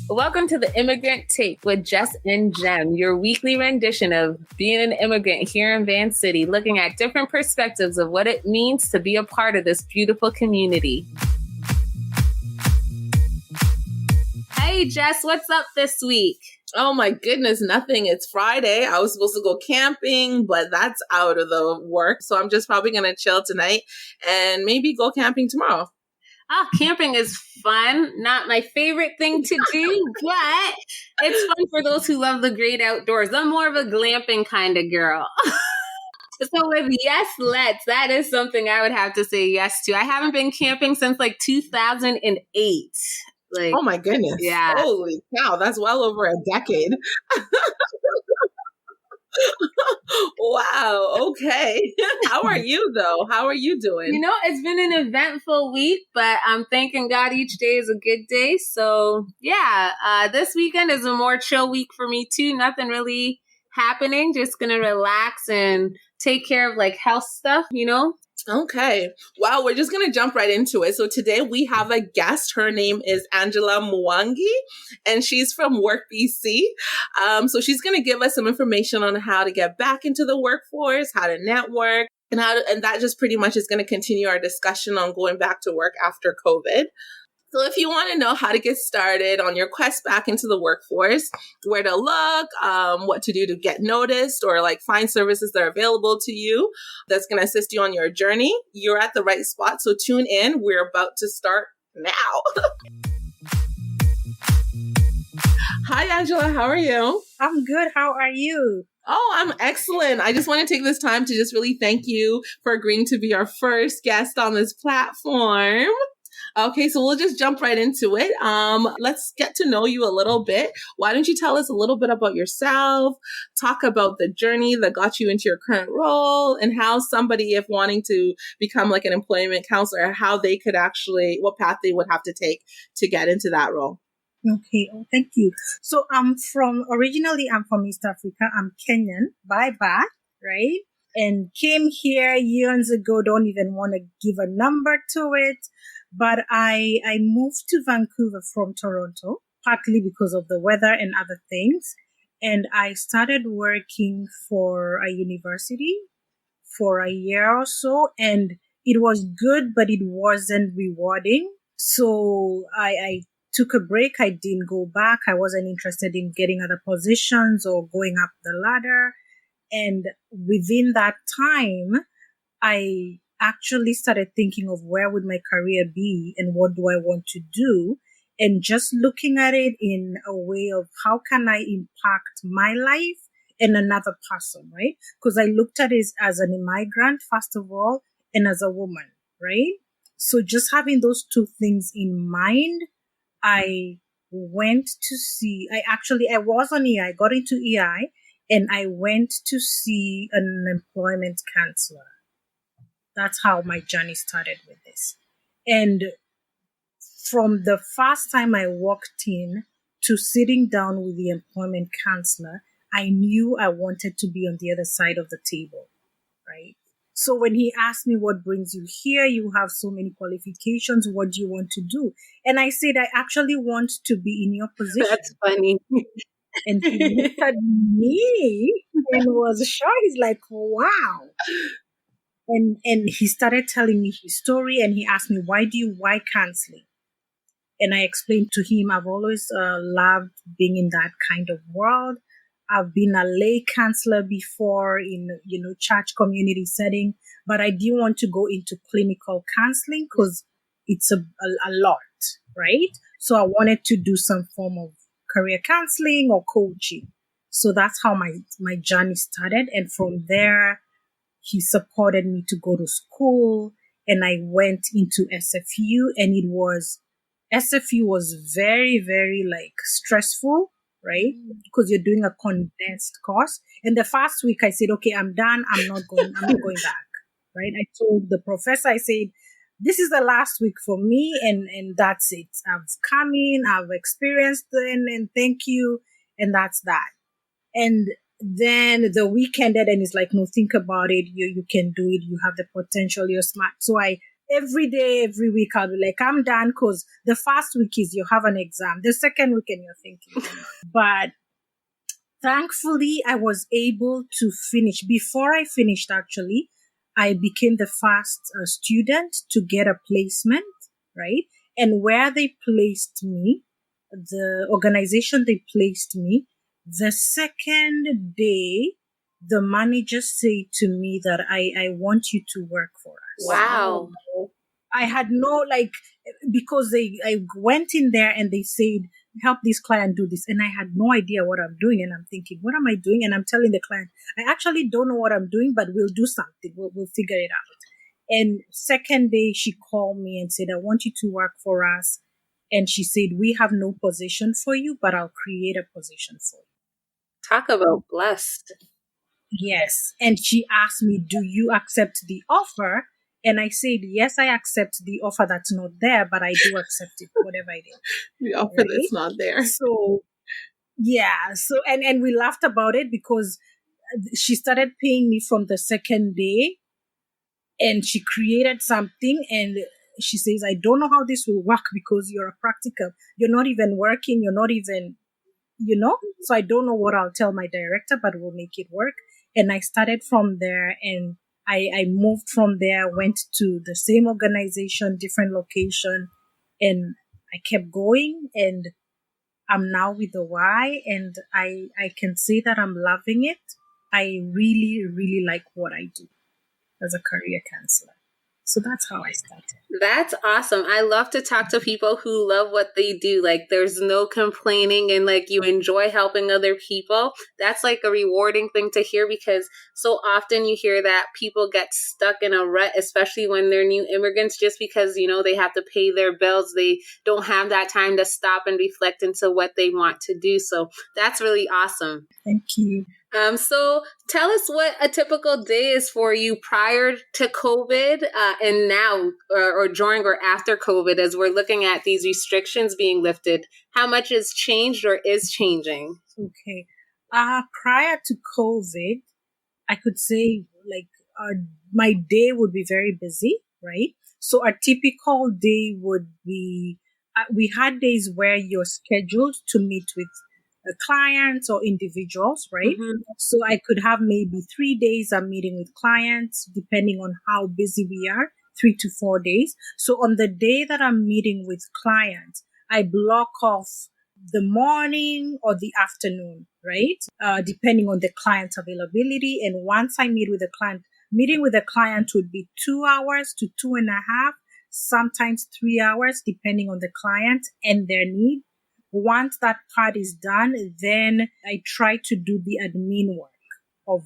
Welcome to the Immigrant Take with Jess and Jem, your weekly rendition of being an immigrant here in Van City, looking at different perspectives of what it means to be a part of this beautiful community. Hey, Jess, what's up this week? Oh my goodness, nothing. It's Friday. I was supposed to go camping, but that's out of the work. So I'm just probably going to chill tonight and maybe go camping tomorrow. Oh, camping is fun. Not my favorite thing to do, but it's fun for those who love the great outdoors. I'm more of a glamping kind of girl. So with yes, let's, that is something I would have to say yes to. I haven't been camping since like 2008. Oh my goodness. Yeah. Holy cow. That's well over a decade. Wow. Okay. How are you though? How are you doing? You know, it's been an eventful week, but I'm thanking God each day is a good day. So yeah, this weekend is a more chill week for me too. Nothing really happening. Just going to relax and take care of like health stuff, you know? Okay. Wow. We're just going to jump right into it. So today we have a guest. Her name is Angela Mwangi, and she's from Work BC. So she's going to give us some information on how to get back into the workforce, how to network, and that just pretty much is going to continue our discussion on going back to work after COVID. So if you want to know how to get started on your quest back into the workforce, where to look, what to do to get noticed, or like find services that are available to you that's going to assist you on your journey, you're at the right spot. So tune in. We're about to start now. Hi, Angela. How are you? I'm good. How are you? Oh, I'm excellent. I just want to take this time to just really thank you for agreeing to be our first guest on this platform. Okay, so we'll just jump right into it. Let's get to know you a little bit. Why don't you tell us a little bit about yourself, talk about the journey that got you into your current role, and how somebody, if wanting to become like an employment counselor, how they could actually, what path they would have to take to get into that role. Okay, thank you. So originally I'm from East Africa. I'm Kenyan by birth, right? And came here years ago, don't even want to give a number to it. But I moved to Vancouver from Toronto, partly because of the weather and other things. And I started working for a university for a year or so. And it was good, but it wasn't rewarding. So I took a break. I didn't go back. I wasn't interested in getting other positions or going up the ladder. And within that time, I actually started thinking of where would my career be and what do I want to do, and just looking at it in a way of how can I impact my life and another person, right? Because I looked at it as an immigrant, first of all, and as a woman, right? So just having those two things in mind, I went to see, I was on EI, got into EI, and I went to see an employment counselor. That's how my journey started with this. And from the first time I walked in to sitting down with the employment counselor, I knew I wanted to be on the other side of the table, right? So when he asked me, what brings you here? You have so many qualifications. What do you want to do? And I said, I actually want to be in your position. That's funny. And he looked at me and was shocked. He's like, wow. And he started telling me his story, and he asked me, why counseling? And I explained to him, I've always loved being in that kind of world. I've been a lay counselor before in, church community setting, but I didn't want to go into clinical counseling because it's a lot, right? So I wanted to do some form of career counseling or coaching. So that's how my journey started. And from there, he supported me to go to school, and I went into SFU, and SFU was very, very stressful, right? Because you're doing a condensed course. And the first week I said, okay, I'm done. I'm not going back, right? I told the professor, I said, this is the last week for me, and that's it. I've come in, I've experienced it, and thank you. And that's that. And then the week ended, and it's like, no, think about it. You can do it. You have the potential. You're smart. So I every day, every week, I'll be like, I'm done, because the first week is you have an exam. The second week, and you're thinking, oh no. But thankfully, I was able to finish. Before I finished, actually, I became the first student to get a placement, right? And where they placed me, the organization they placed me, the second day, the manager said to me that I want you to work for us. Wow. I had no, like, because I went in there and they said, help this client do this. And I had no idea what I'm doing. And I'm thinking, what am I doing? And I'm telling the client, I actually don't know what I'm doing, but we'll do something. We'll figure it out. And second day, she called me and said, I want you to work for us. And she said, we have no position for you, but I'll create a position for you. Talk about blessed. Yes. And she asked me, do you accept the offer? And I said, yes, I accept the offer that's not there, but I do accept it, whatever it is. The offer that's not there. So, yeah. So, and we laughed about it because she started paying me from the second day, and she created something, and she says, I don't know how this will work because you're a practical. You're not even working. You're not even, so I don't know what I'll tell my director, but we'll make it work. And I started from there, and I moved from there, went to the same organization, different location, and I kept going, and I'm now with the Y, and I can say that I'm loving it. I really, really like what I do as a career counselor. So that's how I started. That's awesome. I love to talk to people who love what they do. Like, there's no complaining, and like you enjoy helping other people. That's like a rewarding thing to hear, because so often you hear that people get stuck in a rut, especially when they're new immigrants, just because, they have to pay their bills. They don't have that time to stop and reflect into what they want to do. So that's really awesome. Thank you. So tell us what a typical day is for you prior to COVID and now, or during or after COVID, as we're looking at these restrictions being lifted. How much has changed or is changing? Okay. Prior to COVID, I could say my day would be very busy, right? So a typical day would be, we had days where you're scheduled to meet with clients or individuals, right? Mm-hmm. So I could have maybe 3 days I'm meeting with clients, depending on how busy we are, 3 to 4 days. So on the day that I'm meeting with clients, I block off the morning or the afternoon, right? Depending on the client's availability. And once I meet with the client, meeting with the client would be 2 hours to 2.5, sometimes 3 hours, depending on the client and their need. Once that part is done, then I try to do the admin work of,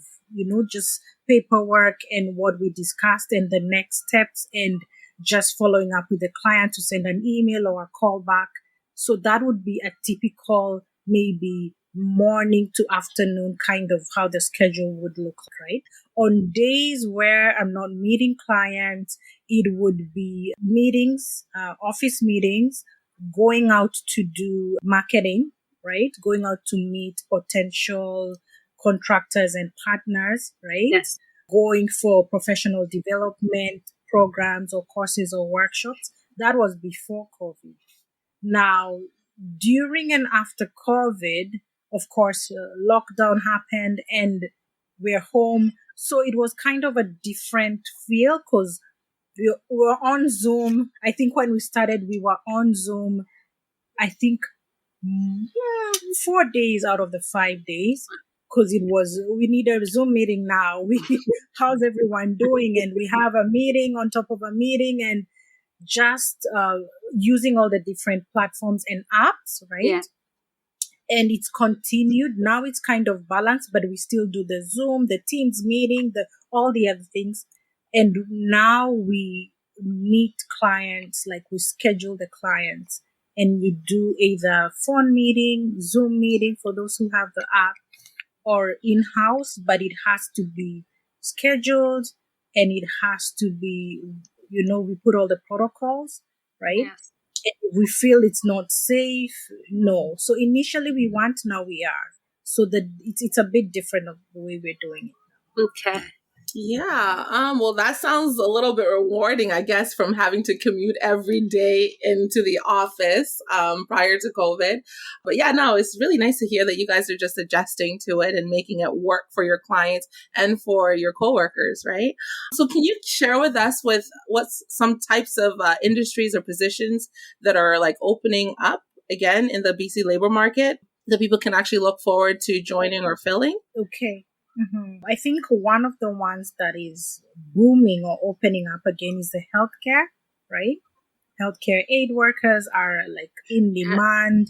just paperwork and what we discussed and the next steps, and just following up with the client to send an email or a call back. So that would be a typical, maybe morning to afternoon kind of how the schedule would look, right? On days where I'm not meeting clients, it would be meetings, office meetings, going out to do marketing, right? Going out to meet potential contractors and partners, right? Yes. Going for professional development programs or courses or workshops. That was before COVID. Now, during and after COVID, of course, lockdown happened and we're home. So it was kind of a different feel because we were on Zoom. I think when we started, we were on Zoom, I think 4 days out of the 5 days, because we need a Zoom meeting now. How's everyone doing? And we have a meeting on top of a meeting, and just using all the different platforms and apps, right? Yeah. And it's continued. Now it's kind of balanced, but we still do the Zoom, the Teams meeting, all the other things. And now we meet clients, like we schedule the clients, and we do either phone meeting, Zoom meeting for those who have the app, or in-house, but it has to be scheduled and it has to be, we put all the protocols, right? Yeah. And if we feel it's not safe, no. So initially we weren't, now we are. So it's a bit different of the way we're doing it. Okay. Yeah. Well, that sounds a little bit rewarding, I guess, from having to commute every day into the office prior to COVID. But yeah, no, it's really nice to hear that you guys are just adjusting to it and making it work for your clients and for your coworkers, right? So can you share with us with what's some types of industries or positions that are like opening up again in the BC labor market that people can actually look forward to joining or filling? Okay. I think one of the ones that is booming or opening up again is the healthcare, right? Healthcare aid workers are like in demand.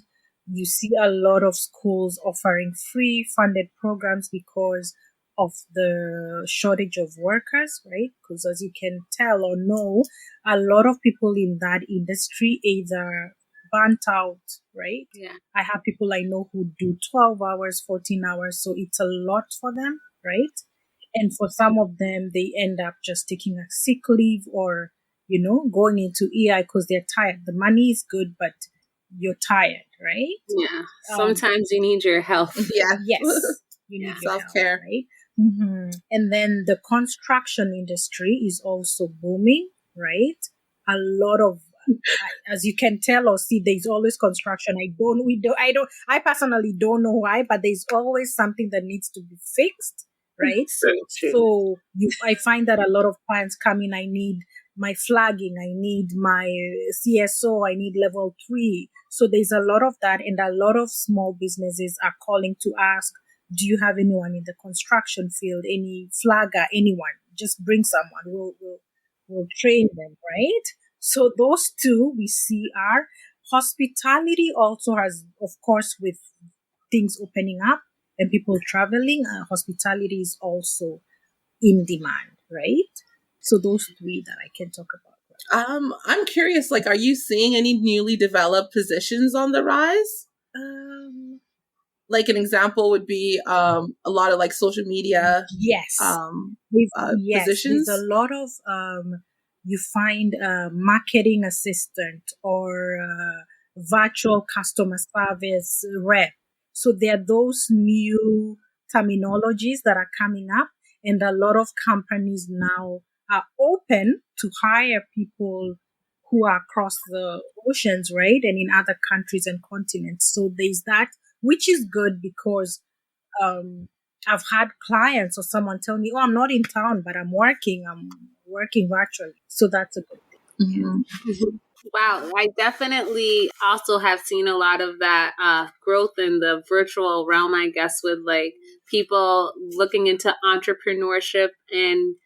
You see a lot of schools offering free funded programs because of the shortage of workers, right? Because as you can tell or know, a lot of people in that industry either burnt out, right? Yeah. I have people I know who do 12 hours, 14 hours, so it's a lot for them, right? And for some of them, they end up just taking a sick leave or, going into EI because they're tired. The money is good, but you're tired, right? Yeah. Sometimes you need your help. Yeah. Yes, you need your help, Self-care. right? And then the construction industry is also booming, right? A lot of, as you can tell or see, there's always construction. I personally don't know why, but there's always something that needs to be fixed, right? So true. So I find that a lot of clients come in, I need my flagging, I need my CSO, I need level 3. So there's a lot of that, and a lot of small businesses are calling to ask, do you have anyone in the construction field, any flagger, anyone? Just bring someone. We'll train them, right? So those two we see are hospitality also has, of course, with things opening up and people traveling, hospitality is also in demand, right? So those three that I can talk about. I'm curious, like, are you seeing any newly developed positions on the rise? Like an example would be a lot of like social media Yes. positions. There's a lot of you find a marketing assistant or virtual customer service rep. So there are those new terminologies that are coming up, and a lot of companies now are open to hire people who are across the oceans, right? And in other countries and continents. So there's that, which is good because I've had clients or someone tell me, oh, I'm not in town, but I'm working virtually. So that's a good thing. Wow, I definitely also have seen a lot of that growth in the virtual realm, I guess, with like people looking into entrepreneurship and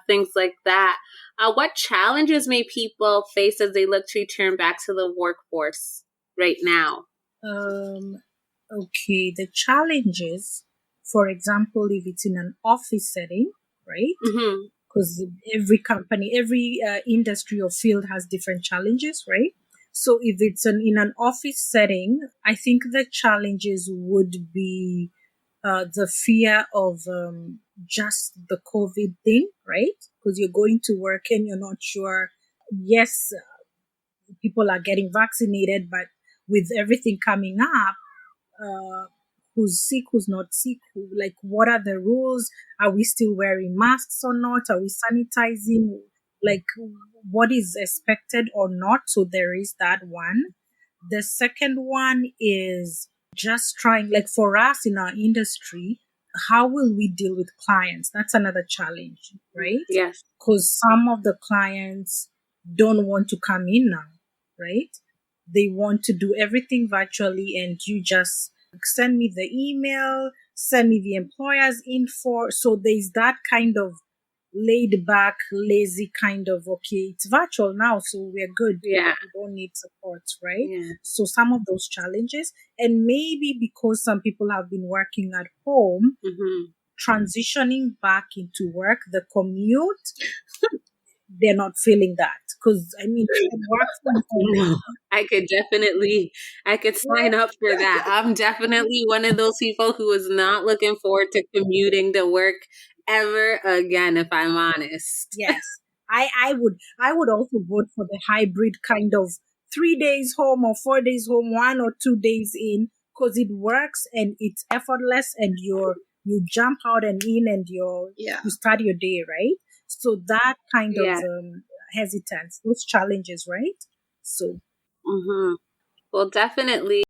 things like that. What challenges may people face as they look to return back to the workforce right now? Okay, the challenges, for example, if it's in an office setting, right? Because every company, every industry or field has different challenges, right? So if it's in an office setting, I think the challenges would be the fear of just the COVID thing, right? Because you're going to work and you're not sure. Yes, people are getting vaccinated, but with everything coming up, who's sick, who's not sick, like what are the rules? Are we still wearing masks or not? Are we sanitizing? Like what is expected or not? So there is that one. The second one is just trying, like for us in our industry, how will we deal with clients? That's another challenge, right? Yes. Because some of the clients don't want to come in now, right? They want to do everything virtually, and you just send me the email, send me the employer's info. So there's that kind of laid back, lazy kind of, okay, it's virtual now, so we're good. Yeah. We don't need support, right? Yeah. So some of those challenges, and maybe because some people have been working at home, transitioning back into work, the commute, they're not feeling that. Because, I mean, work from home. No, I could sign up for that. I'm definitely one of those people who is not looking forward to commuting to work ever again, if I'm honest. Yes. I would also vote for the hybrid kind of 3 days home or 4 days home, 1 or 2 days in, because it works and it's effortless and you're you jump out and in and you start your day, right? So that kind of Yeah. hesitance, those challenges, right? So Well, definitely